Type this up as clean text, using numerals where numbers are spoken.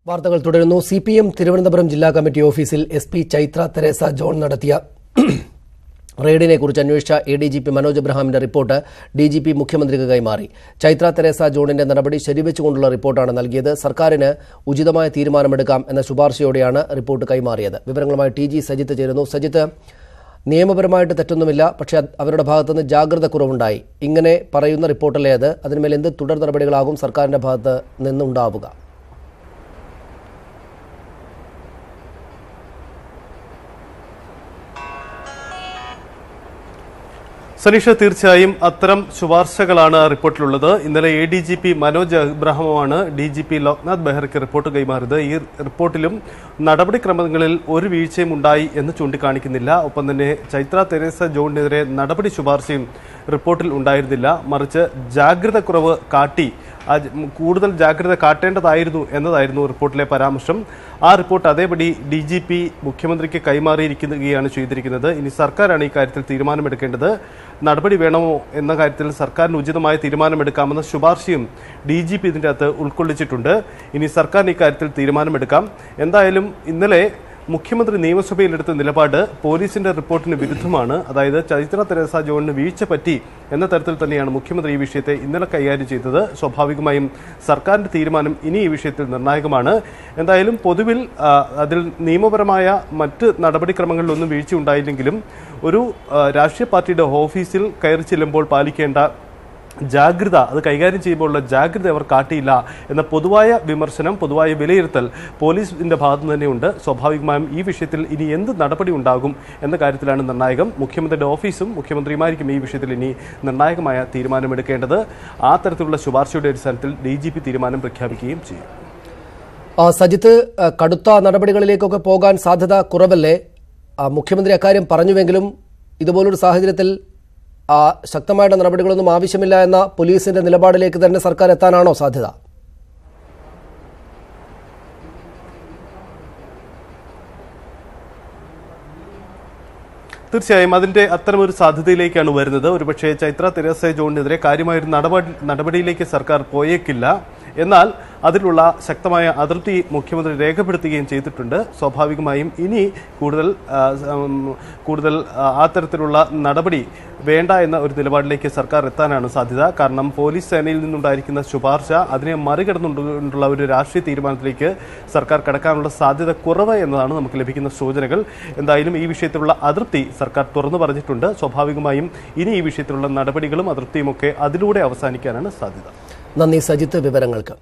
വാർത്തകൾ തുടരുന്നു. സിപിഎം തിരുവനന്തപുരം ജില്ലാ കമ്മിറ്റി ഓഫീസിൽ എസ്.പി. ചൈത്ര തെരേസ ജോൺ നടത്തിയ റെയ്ഡിനെ കുറിച്ച് അന്വേഷിച്ച എഡിജിപി മനോജ് എബ്രഹാമിന്റെ റിപ്പോർട്ട് ഡിജിപി മുഖ്യമന്ത്രിക്ക് കൈമാറി. ചൈത്ര തെരേസ ജോണിന്റെ നടപടി ശരിവെച്ചുകൊണ്ടുള്ള റിപ്പോർട്ടാണ് നൽകിയത്. സർക്കാരിന് ഉചിതമായ തീരുമാനമെടുക്കാം എന്ന ശുപാർശയോടെയാണ് റിപ്പോർട്ട് കൈമാറിയത്. വിവരങ്ങളുമായി ടി.ജി. സജിത്ത് ചേരുന്നു. സജിത്ത്, നിയമപരമായിട്ട് തെറ്റൊന്നുമില്ല, പക്ഷേ അവരുടെ ഭാഗത്തുനിന്ന് ജാഗ്രത കുറവുണ്ടായി. ഇങ്ങനെ പറയുന്ന റിപ്പോർട്ടല്ലേ അത്? അതിന്മേൽ എന്ത് തുടർ നടപടികളാകും സർക്കാരിന്റെ ഭാഗത്ത് നിന്നുണ്ടാവുക? സനീഷ, തീർച്ചയായും അത്തരം ശുപാർശകളാണ് റിപ്പോർട്ടിലുള്ളത്. ഇന്നലെ എഡിജിപി മനോജ് എബ്രഹാമാണ് ഡിജിപി ലോക്നാഥ് ബെഹ്റയ്ക്ക് റിപ്പോർട്ട് കൈമാറിയത്. ഈ റിപ്പോർട്ടിലും നടപടിക്രമങ്ങളിൽ ഒരു വീഴ്ചയും ഉണ്ടായി എന്ന് ചൂണ്ടിക്കാണിക്കുന്നില്ല. ഒപ്പം തന്നെ ചൈത്ര തെരേസ ജോണിനെതിരെ നടപടി ശുപാർശയും റിപ്പോർട്ടിൽ ഉണ്ടായിരുന്നില്ല. മറിച്ച് ജാഗ്രത കുറവ് കാട്ടി കൂടുതൽ ജാഗ്രത കാട്ടേണ്ടതായിരുന്നു എന്നതായിരുന്നു റിപ്പോർട്ടിലെ പരാമർശം. ആ റിപ്പോർട്ട് അതേപടി ഡിജിപി മുഖ്യമന്ത്രിക്ക് കൈമാറിയിരിക്കുകയാണ് ചെയ്തിരിക്കുന്നത്. ഇനി സർക്കാരാണ് ഈ കാര്യത്തിൽ തീരുമാനമെടുക്കേണ്ടത്. നടപടി വേണമോ എന്ന കാര്യത്തിൽ സർക്കാരിന് ഉചിതമായ തീരുമാനമെടുക്കാമെന്ന ശുപാർശയും ഡിജിപി ഇതിൻ്റെ അകത്ത് ഉൾക്കൊള്ളിച്ചിട്ടുണ്ട്. ഇനി സർക്കാരിന് ഇക്കാര്യത്തിൽ തീരുമാനമെടുക്കാം. എന്തായാലും ഇന്നലെ മുഖ്യമന്ത്രി നിയമസഭയിലെടുത്ത നിലപാട് പോലീസിന്റെ റിപ്പോർട്ടിന് വിരുദ്ധമാണ്. അതായത് ചൈത്ര തെരേസ ജോണിന് വീഴ്ച പറ്റി എന്ന തരത്തിൽ തന്നെയാണ് മുഖ്യമന്ത്രി ഈ വിഷയത്തെ ഇന്നലെ കൈകാര്യം ചെയ്തത്. സ്വാഭാവികമായും സർക്കാരിന്റെ തീരുമാനം ഇനി ഈ വിഷയത്തിൽ നിർണായകമാണ്. എന്തായാലും പൊതുവിൽ അതിൽ നിയമപരമായ മറ്റ് നടപടിക്രമങ്ങളിലൊന്നും വീഴ്ച ഉണ്ടായില്ലെങ്കിലും ഒരു രാഷ്ട്രീയ പാർട്ടിയുടെ ഓഫീസിൽ കയറി ചെല്ലുമ്പോൾ പാലിക്കേണ്ട ജാഗ്രത, അത് കൈകാര്യം ചെയ്യുമ്പോഴുള്ള ജാഗ്രത അവർ കാട്ടിയില്ല എന്ന പൊതുവായ വിമർശനം, പൊതുവായ വിലയിരുത്തൽ പോലീസിന്റെ ഭാഗത്തു തന്നെയുണ്ട്. സ്വാഭാവികമായും ഈ വിഷയത്തിൽ ഇനി എന്ത് നടപടി ഉണ്ടാകും എന്ന കാര്യത്തിലാണ് നിർണായകം. മുഖ്യമന്ത്രിയുടെ ഓഫീസും മുഖ്യമന്ത്രിയുമായിരിക്കും ഈ വിഷയത്തിൽ ഇനി നിർണായകമായ തീരുമാനമെടുക്കേണ്ടത്. ആ തരത്തിലുള്ള ശുപാർശയുടെ അടിസ്ഥാനത്തിൽ ഡിജിപി തീരുമാനം പ്രഖ്യാപിക്കുകയും ചെയ്യും. സജിത്ത്, കടുത്ത നടപടികളിലേക്കൊക്കെ പോകാൻ സാധ്യത കുറവല്ലേ? മുഖ്യമന്ത്രി അക്കാര്യം പറഞ്ഞുവെങ്കിലും ഇതുപോലൊരു സാഹചര്യത്തിൽ ശക്തമായിട്ട് നടപടികളൊന്നും ആവശ്യമില്ല എന്ന പോലീസിന്റെ നിലപാടിലേക്ക് തന്നെ സർക്കാർ എത്താനാണോ സാധ്യത? തീർച്ചയായും അതിന്റെ അത്തരമൊരു സാധ്യതയിലേക്കാണ് വരുന്നത്. ഒരുപക്ഷെ ചൈത്ര തെരേസ ജോണിനെതിരെ കാര്യമായൊരു നടപടിയിലേക്ക് സർക്കാർ പോയേക്കില്ല. എന്നാൽ അതിലുള്ള ശക്തമായ അതൃപ്തി മുഖ്യമന്ത്രി രേഖപ്പെടുത്തുകയും ചെയ്തിട്ടുണ്ട്. സ്വാഭാവികമായും ഇനി കൂടുതൽ ആ തരത്തിലുള്ള നടപടി വേണ്ട എന്ന ഒരു നിലപാടിലേക്ക് സർക്കാർ എത്താനാണ് സാധ്യത. കാരണം പോലീസ് സേനയിൽ നിന്നുണ്ടായിരിക്കുന്ന ശുപാർശ അതിനെ മറികടന്നുകൊണ്ടുള്ള ഒരു രാഷ്ട്രീയ തീരുമാനത്തിലേക്ക് സർക്കാർ കടക്കാനുള്ള സാധ്യത കുറവ് എന്നതാണ് നമുക്ക് ലഭിക്കുന്ന സൂചനകൾ. എന്തായാലും ഈ വിഷയത്തിലുള്ള അതൃപ്തി സർക്കാർ തുറന്നു പറഞ്ഞിട്ടുണ്ട്. സ്വാഭാവികമായും ഇനി ഈ വിഷയത്തിലുള്ള നടപടികളും അതൃപ്തിയുമൊക്കെ അതിലൂടെ അവസാനിക്കാനാണ് സാധ്യത. നന്ദി സജിത്ത് വിവരങ്ങൾക്ക്.